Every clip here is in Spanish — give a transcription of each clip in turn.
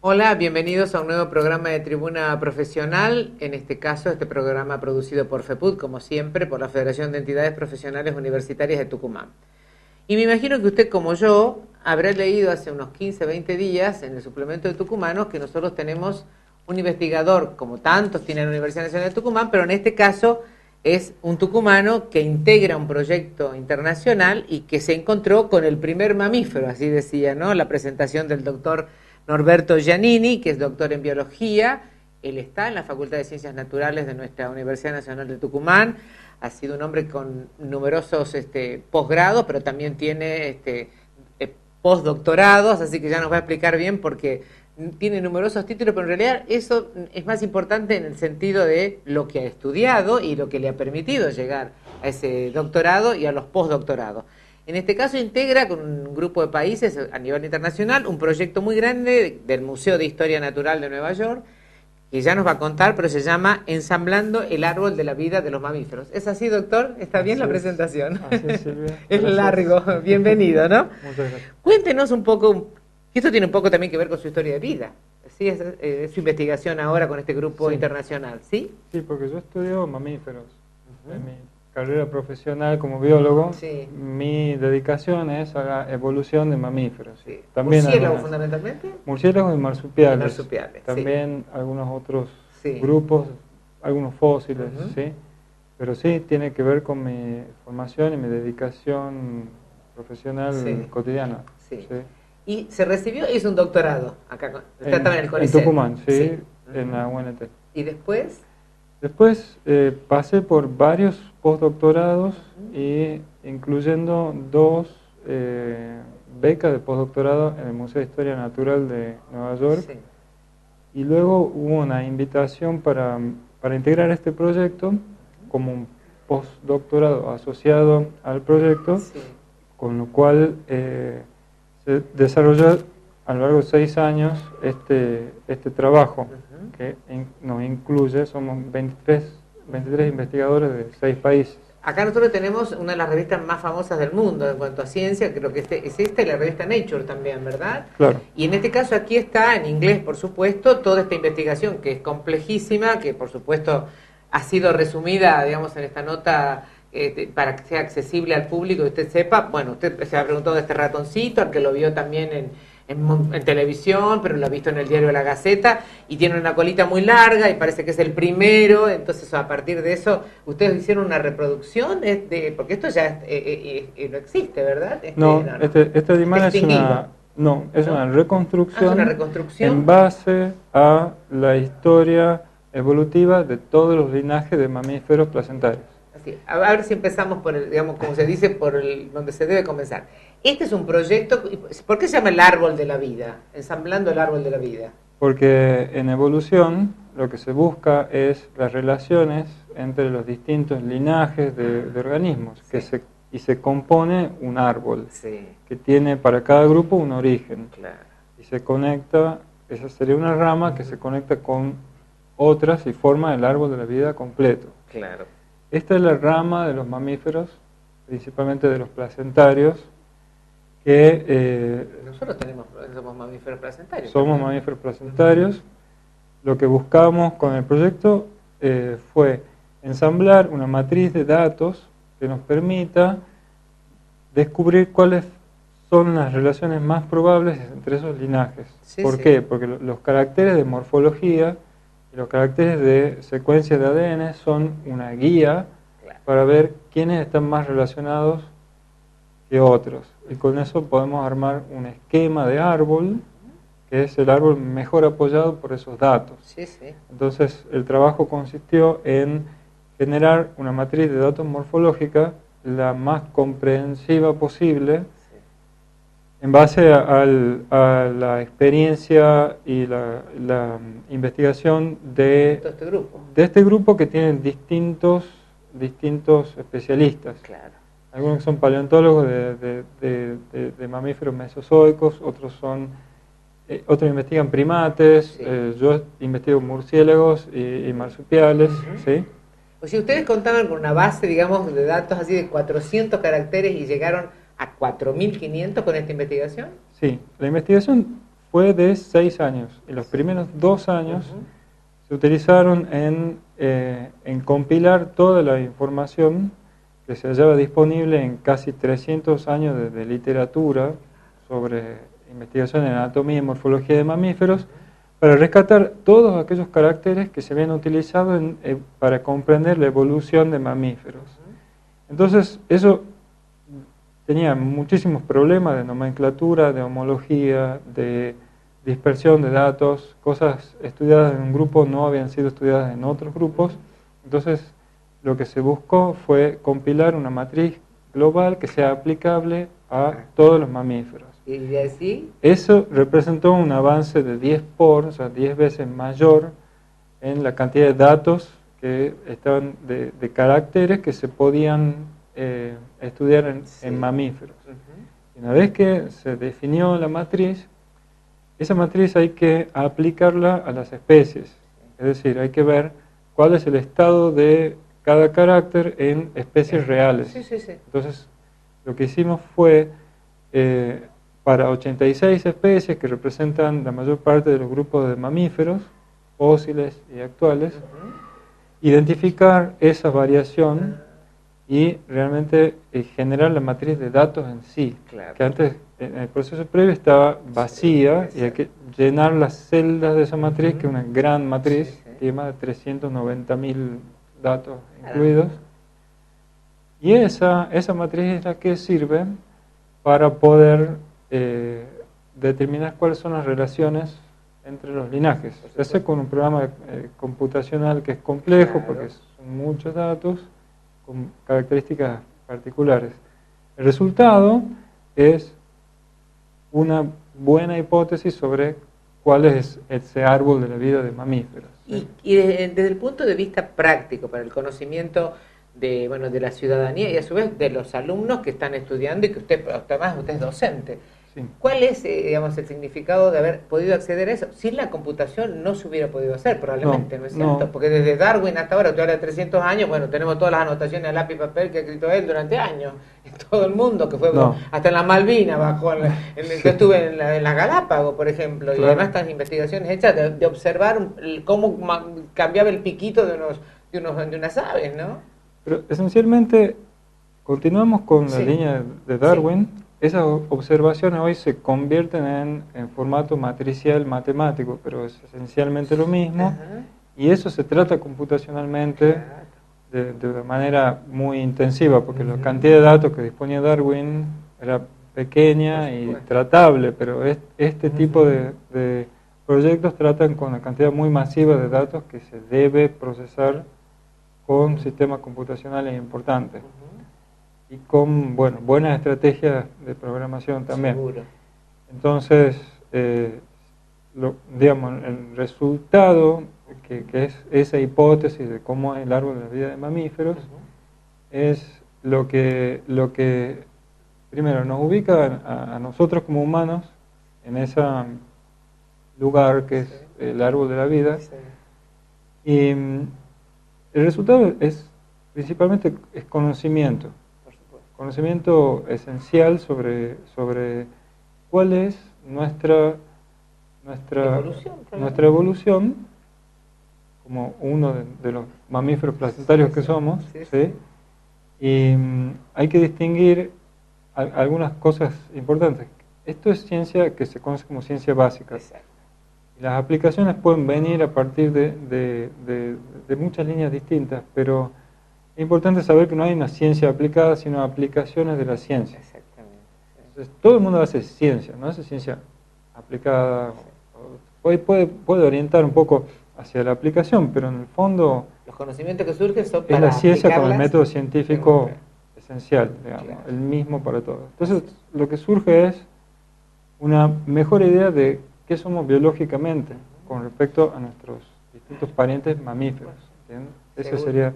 Hola, bienvenidos a un nuevo programa de Tribuna Profesional, en este caso este programa producido por FEPUT, como siempre, por la Federación de Entidades Profesionales Universitarias de Tucumán. Y me imagino que usted, como yo, habrá leído hace unos 15, 20 días en el suplemento de Tucumanos que nosotros tenemos un investigador, como tantos tiene la Universidad Nacional de Tucumán, pero en este caso es un tucumano que integra un proyecto internacional y que se encontró con el primer mamífero, así decía, ¿no? La presentación del doctor Norberto Giannini, que es doctor en biología. Él está en la Facultad de Ciencias Naturales de nuestra Universidad Nacional de Tucumán. Ha sido un hombre con numerosos posgrados, pero también tiene postdoctorados, así que ya nos va a explicar bien porque tiene numerosos títulos, pero en realidad eso es más importante en el sentido de lo que ha estudiado y lo que le ha permitido llegar a ese doctorado y a los postdoctorados. En este caso integra con un grupo de países a nivel internacional un proyecto muy grande del Museo de Historia Natural de Nueva York, que ya nos va a contar, pero se llama Ensamblando el Árbol de la Vida de los Mamíferos. ¿Es así, doctor? ¿Está bien la presentación? Así es, Silvia. Es largo, bienvenido, ¿no? Muchas gracias. Cuéntenos un poco, que esto tiene un poco también que ver con su historia de vida, ¿sí? Es su investigación ahora con este grupo internacional, ¿sí? Sí, porque yo estudio mamíferos. En mi carrera profesional como biólogo, mi dedicación es a la evolución de mamíferos. Sí. También ¿Murciélagos fundamentalmente? Murciélagos y marsupiales. Marsupiales, también algunos otros grupos, algunos fósiles, ¿sí? Pero sí, tiene que ver con mi formación y mi dedicación profesional cotidiana. Sí. Y se recibió, hizo un doctorado acá, estaba en el CONICET. En Tucumán, sí, en la UNT. ¿Y después? Después pasé por varios postdoctorados, incluyendo 2 becas de postdoctorado en el Museo de Historia Natural de Nueva York. Sí. Y luego hubo una invitación para integrar este proyecto como un postdoctorado asociado al proyecto, con lo cual se desarrolló a lo largo de 6 años este trabajo, que nos incluye, somos 23 investigadores de 6 países. Acá nosotros tenemos una de las revistas más famosas del mundo en cuanto a ciencia, creo que es esta y la revista Nature también, ¿verdad? Claro. Y en este caso aquí está, en inglés por supuesto, toda esta investigación que es complejísima, que por supuesto ha sido resumida, digamos, en esta nota para que sea accesible al público y usted sepa. Bueno, usted se ha preguntado de este ratoncito, al que lo vio también en televisión, pero lo ha visto en el diario La Gaceta, y tiene una colita muy larga y parece que es el primero. Entonces a partir de eso ustedes hicieron una reproducción porque esto ya no existe, ¿verdad? Este animal es una reconstrucción, en base a la historia evolutiva de todos los linajes de mamíferos placentarios. Así, a ver si empezamos por el, digamos, como se dice, donde se debe comenzar. Este es un proyecto. ¿Por qué se llama el árbol de la vida? Ensamblando el árbol de la vida. Porque en evolución lo que se busca es las relaciones entre los distintos linajes de organismos, y se compone un árbol que tiene para cada grupo un origen. Claro. Y se conecta, esa sería una rama que se conecta con otras y forma el árbol de la vida completo. Claro. Esta es la rama de los mamíferos, principalmente de los placentarios, que... nosotros somos mamíferos placentarios. Somos mamíferos placentarios. Lo que buscamos con el proyecto fue ensamblar una matriz de datos que nos permita descubrir cuáles son las relaciones más probables entre esos linajes. ¿Por qué? Porque los caracteres de morfología y los caracteres de secuencia de ADN son una guía para ver quiénes están más relacionados que otros. Y con eso podemos armar un esquema de árbol, que es el árbol mejor apoyado por esos datos. Entonces, el trabajo consistió en generar una matriz de datos morfológica la más comprensiva posible, en base a la experiencia y la investigación de este grupo que tienen distintos especialistas. Claro. Algunos que son paleontólogos de mamíferos mesozoicos, otros investigan primates, yo investigo murciélagos y marsupiales, ¿sí? O sea, ustedes contaban con una base, digamos, de datos así de 400 caracteres y llegaron a 4.500 con esta investigación. Sí, la investigación fue de 6 años. Y los primeros 2 años se utilizaron en compilar toda la información que se hallaba disponible en casi 300 años de literatura sobre investigación en anatomía y morfología de mamíferos, para rescatar todos aquellos caracteres que se habían utilizado para comprender la evolución de mamíferos. Entonces, eso tenía muchísimos problemas de nomenclatura, de homología, de dispersión de datos, cosas estudiadas en un grupo no habían sido estudiadas en otros grupos. Entonces, lo que se buscó fue compilar una matriz global que sea aplicable a todos los mamíferos. ¿Y así? Eso representó un avance de 10 por, o sea, 10 veces mayor en la cantidad de datos que estaban de caracteres que se podían estudiar en mamíferos. Y una vez que se definió la matriz, esa matriz hay que aplicarla a las especies. Es decir, hay que ver cuál es el estado de cada carácter en especies reales. Entonces, lo que hicimos fue, para 86 especies que representan la mayor parte de los grupos de mamíferos, fósiles y actuales, identificar esa variación y realmente generar la matriz de datos en sí, que antes en el proceso previo estaba vacía y hay que llenar las celdas de esa matriz, que es una gran matriz, tiene más de 390.000 datos incluidos, y esa matriz es la que sirve para poder determinar cuáles son las relaciones entre los linajes. Se hace con un programa computacional que es complejo porque son muchos datos con características particulares. El resultado es una buena hipótesis sobre cuál es ese árbol de la vida de mamíferos. Y desde el punto de vista práctico, para el conocimiento de la ciudadanía y a su vez de los alumnos que están estudiando y que usted es docente, Sí. ¿Cuál es, digamos, el significado de haber podido acceder a eso? Sin la computación no se hubiera podido hacer, probablemente, ¿no es cierto? No. Porque desde Darwin hasta ahora, tú hablas de 300 años, bueno, tenemos todas las anotaciones a lápiz y papel que ha escrito él durante años, en todo el mundo, que fue hasta en la Malvinas, yo estuve en la Galápagos, por ejemplo, y además estas investigaciones hechas de observar cómo cambiaba el piquito de unas aves, ¿no? Pero esencialmente, continuamos con la línea de Darwin. Sí. Esas observaciones hoy se convierten en formato matricial matemático, pero es esencialmente lo mismo. Y eso se trata computacionalmente de una manera muy intensiva, porque la cantidad de datos que disponía Darwin era pequeña y tratable, pero este tipo de proyectos tratan con una cantidad muy masiva de datos que se debe procesar con sistemas computacionales importantes. Y con buenas estrategias de programación también. Seguro. Entonces, digamos, el resultado, que es esa hipótesis de cómo es el árbol de la vida de mamíferos, es lo que primero nos ubica a nosotros como humanos en ese lugar que es el árbol de la vida. Y el resultado es principalmente conocimiento. Conocimiento esencial sobre cuál es nuestra evolución como uno de los mamíferos placentarios que somos, ¿sí? Y hay que distinguir algunas cosas importantes. Esto es ciencia que se conoce como ciencia básica. Y las aplicaciones pueden venir a partir de muchas líneas distintas, pero es importante saber que no hay una ciencia aplicada, sino aplicaciones de la ciencia. Exactamente. Entonces, todo el mundo hace ciencia, no hace ciencia aplicada. Puede orientar un poco hacia la aplicación, pero en el fondo los conocimientos que surgen son para es la ciencia con el método científico esencial, digamos, el mismo para todos. Entonces, lo que surge es una mejor idea de qué somos biológicamente con respecto a nuestros distintos parientes mamíferos. Ese sería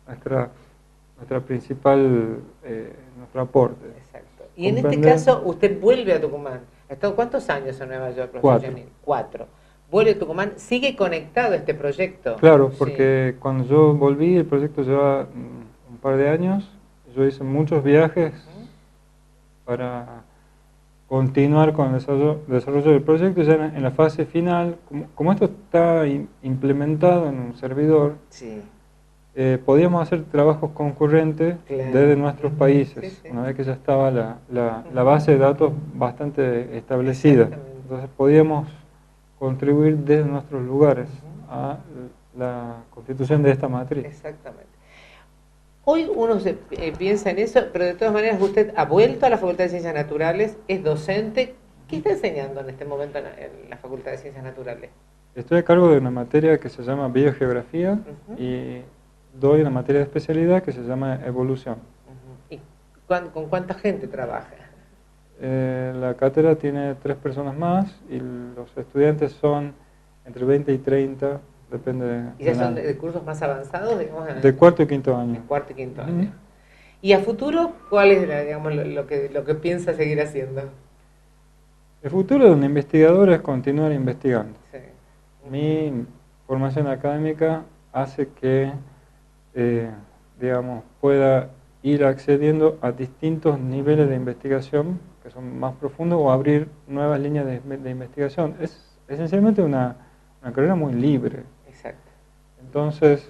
nuestra principal, nuestro aporte. Exacto. Y en este caso, usted vuelve a Tucumán. ¿Ha estado cuántos años en Nueva York, profesor Janine? 4. Vuelve a Tucumán. ¿Sigue conectado a este proyecto? Claro, porque cuando yo volví, el proyecto lleva un par de años. Yo hice muchos viajes para continuar con el desarrollo del proyecto ya en la fase final. Como esto está implementado en un servidor, Sí, podíamos hacer trabajos concurrentes claro. desde nuestros países, Sí, sí. una vez que ya estaba la base de datos bastante establecida. Exactamente. Entonces podíamos contribuir desde nuestros lugares Ujú. a la constitución de esta matriz. Exactamente. Hoy uno piensa en eso, pero de todas maneras usted ha vuelto a la Facultad de Ciencias Naturales, es docente. ¿Qué está enseñando en este momento en la Facultad de Ciencias Naturales? Estoy a cargo de una materia que se llama biogeografía Ujú, y doy una materia de especialidad que se llama evolución. ujú. ¿Y con cuánta gente trabaja? La cátedra tiene 3 personas más y los estudiantes son entre 20 y 30, depende ¿Y ya del son año. de cursos más avanzados, digamos, De cuarto y quinto de año. cuarto y quinto Ujú. año? ¿Y a futuro cuál es digamos, lo que piensa seguir haciendo? El futuro de un investigador es continuar investigando. Sí. Mi formación académica hace que, digamos, pueda ir accediendo a distintos niveles de investigación que son más profundos o abrir nuevas líneas de investigación. Es esencialmente una carrera muy libre. Exacto. Entonces,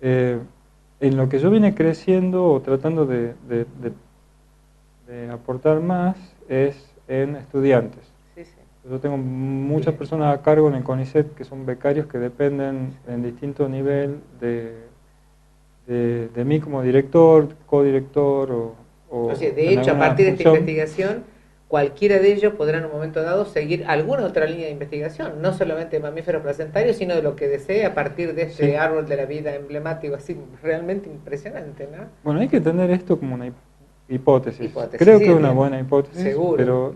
en lo que yo vine creciendo o tratando de aportar más es en estudiantes. Sí, sí. Yo tengo muchas Bien. personas a cargo en el CONICET que son becarios que dependen en distinto nivel de mí como director, codirector O sea, o de en hecho, a alguna partir de esta función. investigación, cualquiera de ellos podrá en un momento dado seguir alguna otra línea de investigación, no solamente de mamíferos placentarios, sino de lo que desee a partir de este Sí. árbol de la vida emblemático, así realmente impresionante, ¿no? Bueno, hay que tener esto como una hipótesis. Hipótesis, Creo sí, que es una entiendo. buena hipótesis, Seguro. pero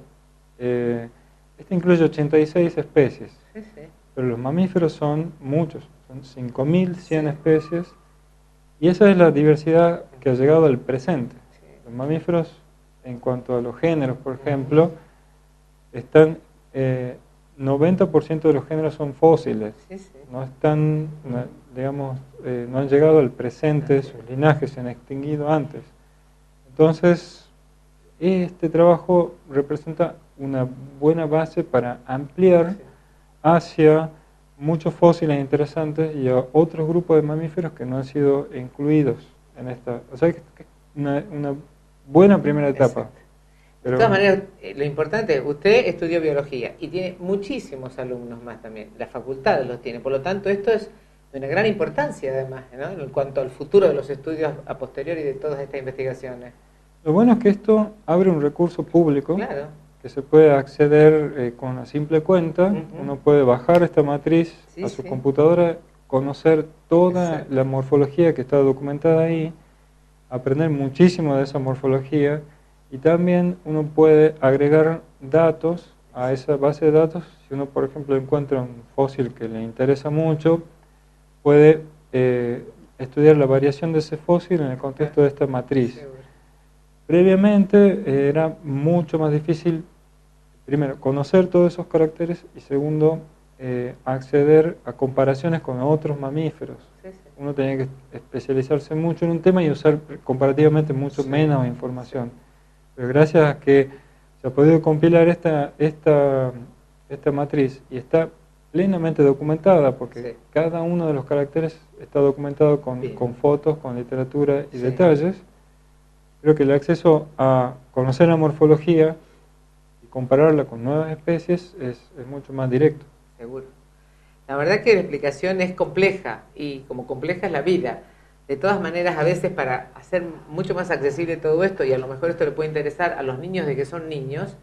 esta incluye 86 especies. Sí, sí. Pero los mamíferos son muchos, son 5.100 Sí. especies, y esa es la diversidad que ha llegado al presente. Sí. Los mamíferos, en cuanto a los géneros, por ejemplo, están 90% de los géneros son fósiles, Sí, sí. no están, digamos, no han llegado al presente, sus linajes se han extinguido antes. Entonces, este trabajo representa una buena base para ampliar Sí. hacia muchos fósiles interesantes y a otros grupos de mamíferos que no han sido incluidos en esta. O sea, que es una buena primera etapa. Exacto. De Pero todas maneras, lo importante es, usted estudió biología y tiene muchísimos alumnos más también, la facultad los tiene, por lo tanto esto es de una gran importancia además, ¿no? En cuanto al futuro de los estudios a posteriori de todas estas investigaciones. lo bueno es que esto abre un recurso público Claro. que se puede acceder con una simple cuenta. Ujú. Uno puede bajar esta matriz Sí, a su sí. computadora, conocer toda Exacto. la morfología que está documentada ahí, aprender muchísimo de esa morfología, y también uno puede agregar datos a esa base de datos. Si uno, por ejemplo, encuentra un fósil que le interesa mucho, puede estudiar la variación de ese fósil en el contexto de esta matriz. Seguro. Previamente era mucho más difícil, primero, conocer todos esos caracteres y segundo, acceder a comparaciones con otros mamíferos. Sí, sí. Uno tenía que especializarse mucho en un tema y usar comparativamente mucho Sí. menos información. Pero gracias a que se ha podido compilar esta matriz y está plenamente documentada, porque Sí. cada uno de los caracteres está documentado Bien. con fotos, con literatura y Sí. detalles, creo que el acceso a conocer la morfología y compararla con nuevas especies es mucho más directo. Seguro. La verdad que la explicación es compleja y como compleja es la vida. De todas maneras, a veces para hacer mucho más accesible todo esto, y a lo mejor esto le puede interesar a los niños de que son niños,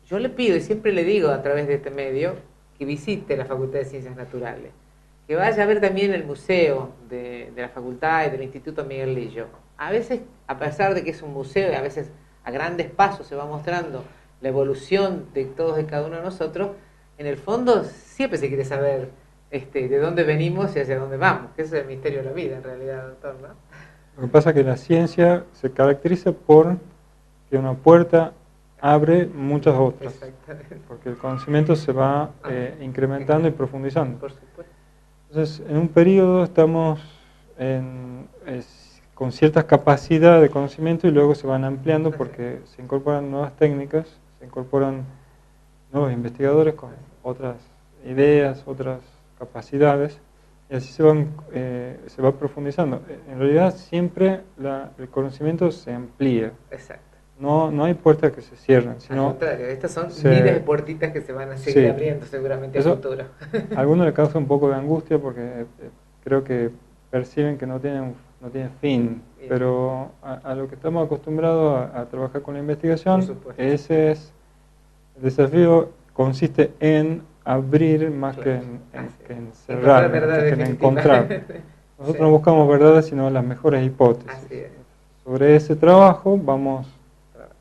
yo le pido y siempre le digo a través de este medio que visite la Facultad de Ciencias Naturales, que vaya a ver también el museo de la facultad y del Instituto Miguel Lillo. A veces, a pesar de que es un museo y a veces a grandes pasos se va mostrando la evolución de todos y cada uno de nosotros, en el fondo siempre se quiere saber de dónde venimos y hacia dónde vamos, que ese es el misterio de la vida en realidad, doctor, ¿no? Lo que pasa es que la ciencia se caracteriza por que una puerta abre muchas otras, Exactamente. porque el conocimiento se va incrementando y profundizando. Por supuesto. Entonces, en un periodo estamos con ciertas capacidades de conocimiento y luego se van ampliando porque se incorporan nuevas técnicas, se incorporan nuevos investigadores con otras ideas, otras capacidades, y así se va profundizando. En realidad siempre el conocimiento se amplía. Exacto. No hay puertas que se cierren, sino... Al contrario, estas son miles de puertitas que se van a seguir abriendo seguramente en el futuro. A algunos les causa un poco de angustia porque creo que perciben que no tienen fin, pero a lo que estamos acostumbrados a trabajar con la investigación, ese es el desafío, consiste en abrir más que en cerrar, que en encontrar. Nosotros no buscamos verdades, sino las mejores hipótesis. Así es. Sobre ese trabajo vamos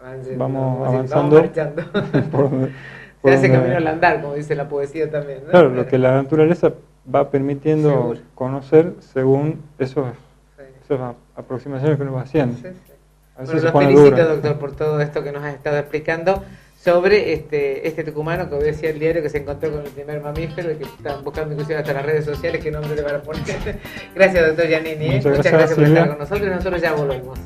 avanzando. Se hace camino al andar, como dice la poesía también, ¿no? Claro, lo que la naturaleza va permitiendo conocer según esas aproximaciones que uno va haciendo. Sí. A Bueno, los felicito, doctor, por todo esto que nos has estado explicando sobre este tucumano que hoy decía el diario que se encontró con el primer mamífero y que están buscando inclusive hasta las redes sociales qué nombre le van a poner. Gracias, doctor Giannini. Muchas gracias por estar con nosotros y nosotros ya volvemos.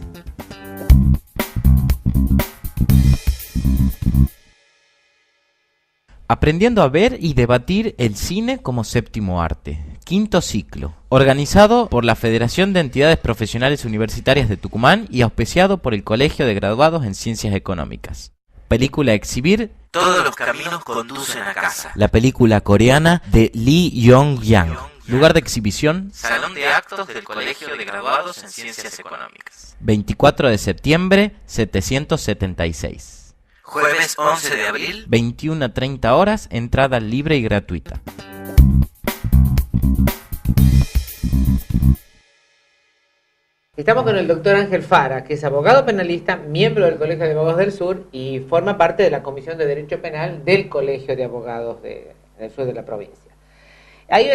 Aprendiendo a ver y debatir el cine como séptimo arte. Quinto ciclo. Organizado por la Federación de Entidades Profesionales Universitarias de Tucumán y auspiciado por el Colegio de Graduados en Ciencias Económicas. Película a exhibir: Todos los caminos conducen a casa. La película coreana de Lee Yong-yang. Lugar de exhibición: Salón de Actos del Colegio de Graduados en Ciencias Económicas. 24 de septiembre, 776. Jueves 11 de abril, 21 a 30 horas, entrada libre y gratuita. Estamos con el doctor Ángel Fara, que es abogado penalista, miembro del Colegio de Abogados del Sur y forma parte de la Comisión de Derecho Penal del Colegio de Abogados del Sur de la provincia. Hay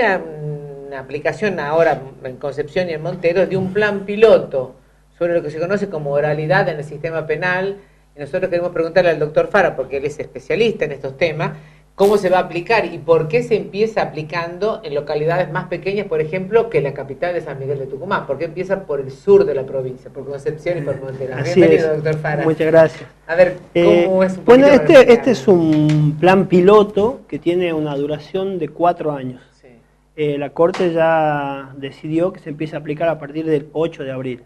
una aplicación ahora en Concepción y en Monteros de un plan piloto sobre lo que se conoce como oralidad en el sistema penal. Y nosotros queremos preguntarle al doctor Fara, porque él es especialista en estos temas, cómo se va a aplicar y por qué se empieza aplicando en localidades más pequeñas, por ejemplo, que la capital de San Miguel de Tucumán. ¿Por qué empieza por el sur de la provincia, por Concepción y por Monteros? Bienvenido, doctor Fara. Muchas gracias. A ver, ¿cómo es un Bueno, este es un plan piloto que tiene una duración de 4 años. Sí. La Corte ya decidió que se empiece a aplicar a partir del 8 de abril.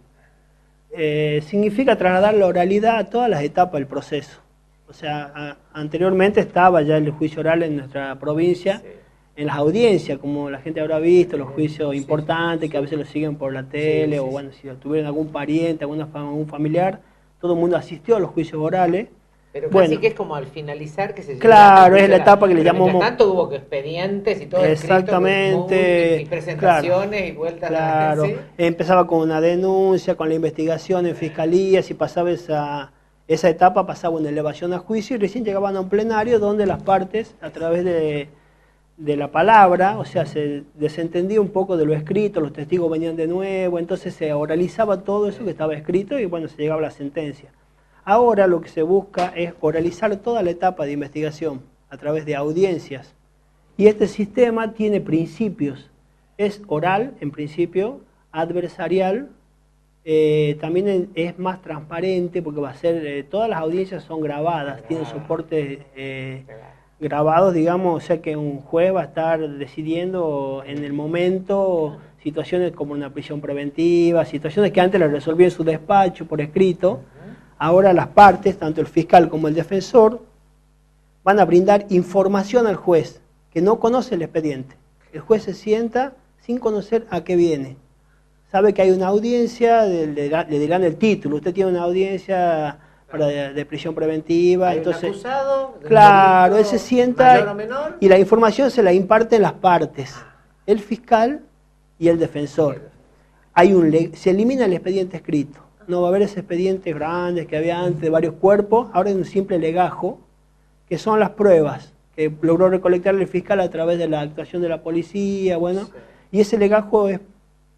Significa trasladar la oralidad a todas las etapas del proceso. O sea, anteriormente estaba ya el juicio oral en nuestra provincia, sí, en las audiencias, como la gente habrá visto, los juicios importantes que a veces los siguen por la tele, o bueno, si tuvieron algún pariente, algún familiar, todo el mundo asistió a los juicios orales. Pero casi que es como al finalizar que se llega. Claro, es la etapa que le llamamos. Mientras tanto hubo que expedientes y todo. Exactamente. Y presentaciones y vueltas. Claro, ¿sí? Empezaba con una denuncia, con la investigación en fiscalía, si pasaba esa etapa, pasaba una elevación a juicio y recién llegaban a un plenario donde las partes, a través de la palabra, o sea, se desentendía un poco de lo escrito, los testigos venían de nuevo, entonces se oralizaba todo eso que estaba escrito y bueno, se llegaba a la sentencia. Ahora lo que se busca es oralizar toda la etapa de investigación a través de audiencias. Y este sistema tiene principios. Es oral, en principio, adversarial, también es más transparente porque va a ser, todas las audiencias son grabadas, tienen soportes grabados, digamos, o sea que un juez va a estar decidiendo en el momento situaciones como una prisión preventiva, situaciones que antes las resolvía en su despacho por escrito. Ahora las partes, tanto el fiscal como el defensor, van a brindar información al juez, que no conoce el expediente. El juez se sienta sin conocer a qué viene. Sabe que hay una audiencia, le dirán el título, usted tiene una audiencia de prisión preventiva. ¿Hay entonces, un acusado? claro, él se sienta mayor o menor, y la información se la imparten las partes, el fiscal y el defensor. Se elimina el expediente escrito. No va a haber ese expediente grande que había antes de varios cuerpos, ahora hay un simple legajo, que son las pruebas que logró recolectar el fiscal a través de la actuación de la policía, bueno, sí. Y ese legajo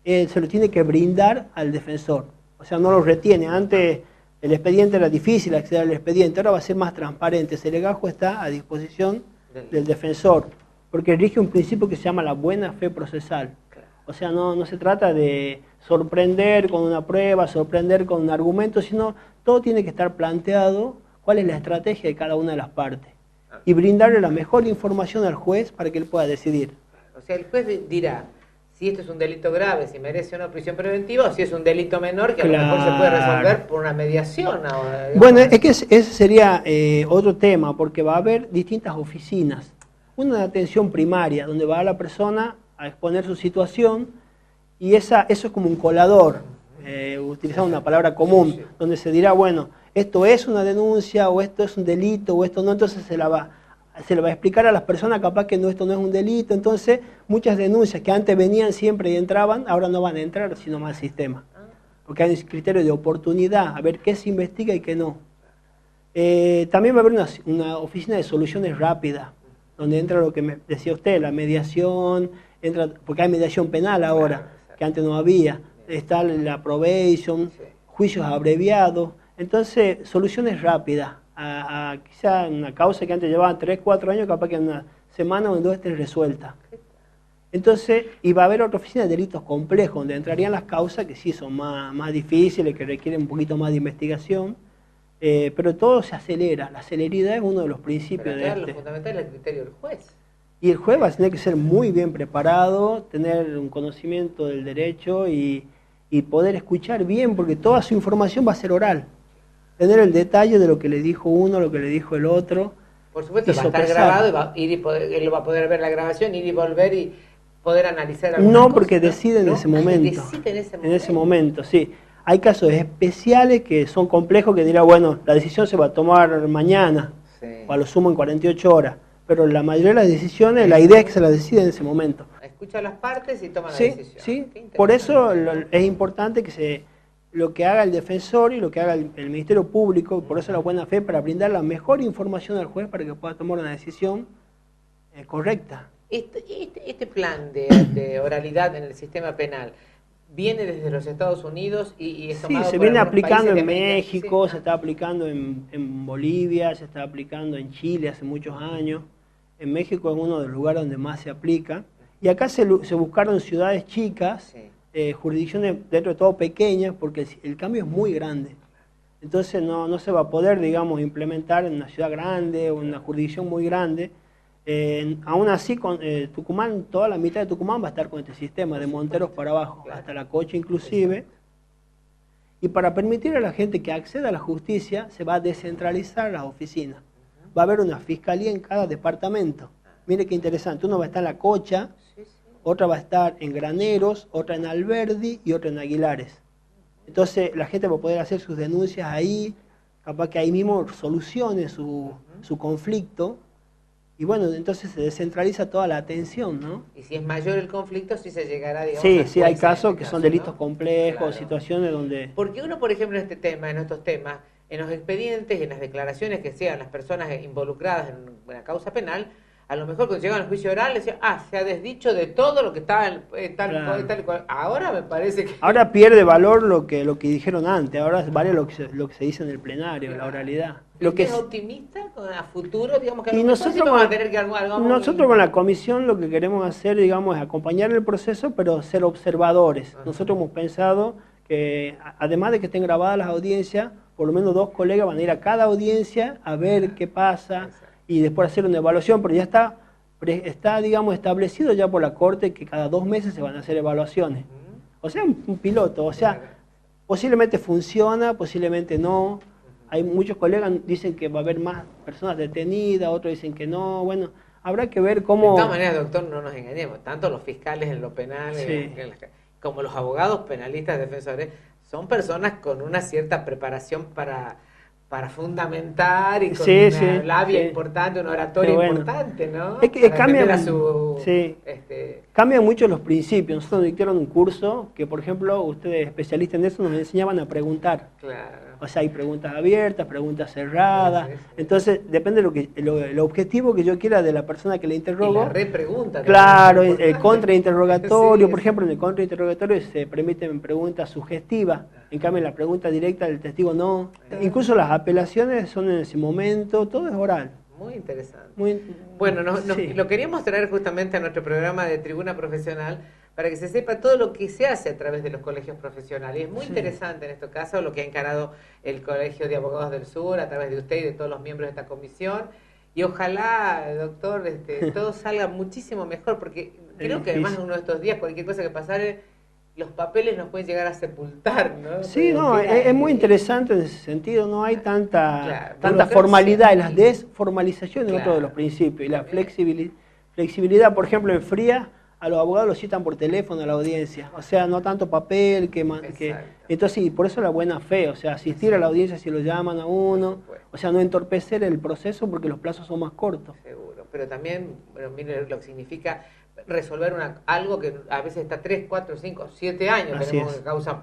se lo tiene que brindar al defensor, o sea, no lo retiene. Antes el expediente era difícil acceder al expediente, ahora va a ser más transparente, ese legajo está a disposición del defensor, porque rige un principio que se llama la buena fe procesal. O sea, no se trata de sorprender con una prueba, sorprender con un argumento, sino todo tiene que estar planteado cuál es la estrategia de cada una de las partes y brindarle la mejor información al juez para que él pueda decidir. O sea, el juez dirá si esto es un delito grave, si merece una prisión preventiva, o si es un delito menor que a lo mejor se puede resolver por una mediación. Ahora, bueno, es que ese sería otro tema, porque va a haber distintas oficinas. Una de atención primaria, donde va la persona a exponer su situación, y eso es como un colador, utilizando una palabra común, donde se dirá, bueno, esto es una denuncia, o esto es un delito, o esto no, entonces se le va a explicar a las personas capaz que no, esto no es un delito. Entonces muchas denuncias que antes venían siempre y entraban, ahora no van a entrar sino más al sistema, porque hay un criterio de oportunidad, a ver qué se investiga y qué no. También va a haber una oficina de soluciones rápidas, donde entra lo que me decía usted, la mediación, entra, porque hay mediación penal ahora, que antes no había, está la probation, juicios abreviados, entonces soluciones rápidas. Quizá una causa que antes llevaba 3, 4 años, capaz que en una semana o en 2 esté resuelta. Entonces, y va a haber otra oficina de delitos complejos, donde entrarían las causas que sí son más difíciles, que requieren un poquito más de investigación, pero todo se acelera. La celeridad es uno de los principios pero claro, lo fundamental es el criterio del juez. Y el juez va a tener que ser muy bien preparado, tener un conocimiento del derecho y poder escuchar bien, porque toda su información va a ser oral. Tener el detalle de lo que le dijo uno, lo que le dijo el otro. Por supuesto, va a estar grabado, él va a poder ver la grabación, ir y volver y poder analizar algunas No, cosas, porque decide en ese momento. Decide en ese momento, sí. Hay casos especiales que son complejos, que dirá, bueno, la decisión se va a tomar mañana, o a lo sumo en 48 horas. Pero la mayoría de las decisiones, la idea es que se la decide en ese momento. Escucha a las partes y toma la decisión. Sí, por eso es importante que lo que haga el defensor y lo que haga el Ministerio Público, por eso la buena fe, para brindar la mejor información al juez para que pueda tomar una decisión correcta. Este plan de oralidad en el sistema penal viene desde los Estados Unidos y es tomado sí, se por viene algunos aplicando países en de América. México, Sí. se está aplicando en Bolivia, se está aplicando en Chile hace muchos años. En México es uno de los lugares donde más se aplica. Y acá se buscaron ciudades chicas, jurisdicciones dentro de todo pequeñas, porque el cambio es muy grande. Entonces no se va a poder, digamos, implementar en una ciudad grande o en una jurisdicción muy grande. Aún así, con Tucumán, toda la mitad de Tucumán va a estar con este sistema, de Monteros para abajo, hasta La Cocha inclusive. Y para permitir a la gente que acceda a la justicia, se va a descentralizar las oficinas. Va a haber una fiscalía en cada departamento. Mire qué interesante, uno va a estar en La Cocha, otra va a estar en Graneros, otra en Alberdi y otra en Aguilares. Entonces la gente va a poder hacer sus denuncias ahí, capaz que ahí mismo solucione su conflicto. Y bueno, entonces se descentraliza toda la atención, ¿no? Y si es mayor el conflicto, sí se llegará, digamos, Sí, hay casos que caso, son delitos ¿no? complejos, Claro. situaciones donde... Porque uno, por ejemplo, en estos temas, en los expedientes y en las declaraciones que sean las personas involucradas en una causa penal, a lo mejor cuando llegan al juicio oral, decían, se ha desdicho de todo lo que estaba en tal y cual. Ahora me parece que... Ahora pierde valor lo que dijeron antes, ahora vale lo que se dice en el plenario, la oralidad. Lo que ¿Es optimista a futuro? Digamos que a y lo mejor nosotros, siempre vamos a tener que algo nosotros con la comisión lo que queremos hacer, digamos, es acompañar el proceso, pero ser observadores. Ajá. Nosotros hemos pensado que, además de que estén grabadas las audiencias, por lo menos 2 colegas van a ir a cada audiencia a ver qué pasa. Exacto. Y después hacer una evaluación, pero ya está, digamos, establecido ya por la Corte que cada 2 meses se van a hacer evaluaciones. O sea, un piloto, o sea, posiblemente funciona, posiblemente no. Hay muchos colegas dicen que va a haber más personas detenidas, otros dicen que no. Bueno, habrá que ver cómo... De todas maneras, doctor, no nos engañemos. Tanto los fiscales en lo penal como los abogados penalistas defensores son personas con una cierta preparación para fundamentar y con una labia importante, una oratoria importante, ¿no? Es que cambian mucho los principios. Nosotros nos dictaron un curso que, por ejemplo, ustedes especialistas en eso nos enseñaban a preguntar. Claro. O sea, hay preguntas abiertas, preguntas cerradas. Entonces, depende de el objetivo que yo quiera de la persona que le interrogo. Y la repregunta. Claro, el contrainterrogatorio, por ejemplo, en el contrainterrogatorio se permiten preguntas sugestivas, en cambio en la pregunta directa del testigo no. Incluso las apelaciones son en ese momento, todo es oral. Muy interesante. Muy, bueno, lo queríamos traer justamente a nuestro programa de Tribuna Profesional para que se sepa todo lo que se hace a través de los colegios profesionales. Es muy Sí. interesante en este caso lo que ha encarado el Colegio de Abogados del Sur a través de usted y de todos los miembros de esta comisión. Y ojalá, doctor, todo salga muchísimo mejor, porque creo que además uno de estos días, cualquier cosa que pasare, los papeles nos pueden llegar a sepultar, ¿no? Sí, Pero no, queda es muy ahí. interesante en ese sentido, no hay Claro, tanta burocracia. formalidad, y la desformalización es otro de los Claro. principios, y la También. flexibilidad, por ejemplo, en fría, a los abogados los citan por teléfono a la audiencia, o sea, no tanto papel, Exacto. entonces sí, por eso la buena fe, o sea, asistir a la audiencia si lo llaman a uno, supuesto. o sea, no entorpecer el proceso porque los plazos son más cortos. Seguro, pero también, bueno, mire lo que significa resolver algo que a veces está 3, 4, 5, 7 años, Así tenemos es. causa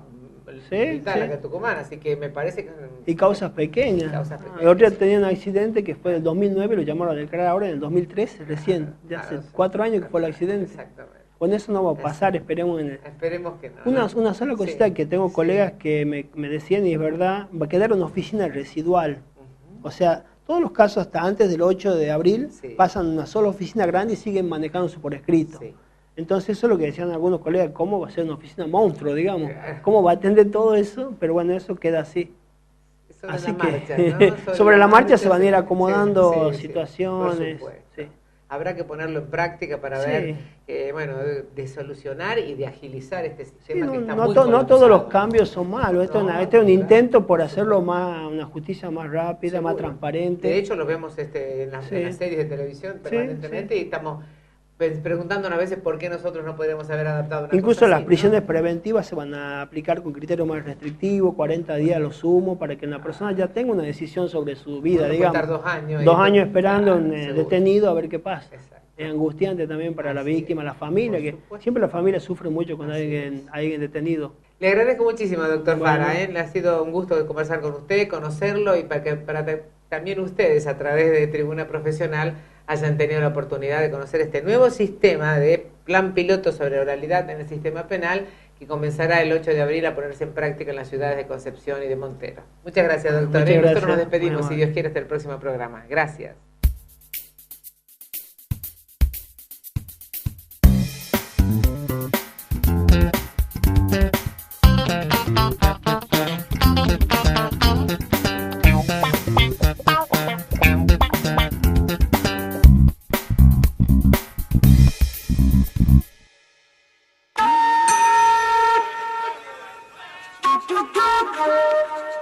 Sí, militar sí. acá en Tucumán, así que me parece que... Y causas pequeñas. Causas pequeñas. El otro día tenía un accidente que fue del 2009, lo llamaron a declarar ahora en el 2013, recién, ya hace 4 años que fue el accidente. Exactamente. Bueno, eso no va a pasar, esperemos en el... Esperemos que no. Una sola cosita Sí, que tengo sí. colegas que me decían, y es verdad, va a quedar una oficina residual. Ujú. O sea, todos los casos hasta antes del 8 de abril Sí. pasan a una sola oficina grande y siguen manejándose por escrito. Sí. Entonces eso es lo que decían algunos colegas, ¿cómo va a ser una oficina monstruo, digamos? Claro. ¿Cómo va a atender todo eso? Pero bueno, eso queda así. Sobre Así la que marcha, ¿no? sobre la marcha se van a ir sí, acomodando sí, sí, situaciones. por supuesto. Sí. Habrá que ponerlo en práctica para Sí. ver, bueno, de solucionar y de agilizar este Sí, sistema que no, está no muy no todos los colapsado. cambios son malos. Esto, No, este es un claro, intento por por hacerlo supuesto. más, una justicia más rápida, más Seguro. transparente. De hecho, lo vemos en las Sí. series de televisión Sí, permanentemente sí. y estamos preguntándonos a veces por qué nosotros no podríamos haber adaptado una Incluso cosa las así, ¿no? prisiones preventivas se van a aplicar con criterios más restrictivos, 40 días lo sumo, para que la persona ya tenga una decisión sobre su vida, Uno puede digamos. estar 2 años. 2 años esperando Claro, en seguro. detenido a ver qué pasa. Exacto. Es angustiante también para la Así víctima, es. la familia, Por que supuesto. siempre la familia sufre mucho con Así alguien detenido. Le agradezco muchísimo, doctor Bueno. Fara. Le ha sido un gusto conversar con usted, conocerlo y para que también ustedes, a través de Tribuna Profesional, hayan tenido la oportunidad de conocer este nuevo sistema de plan piloto sobre oralidad en el sistema penal que comenzará el 8 de abril a ponerse en práctica en las ciudades de Concepción y de Montero. Muchas gracias, doctor. Muchas Nosotros gracias. nos despedimos, Muy si amable. Dios quiere, hasta el próximo programa. Gracias.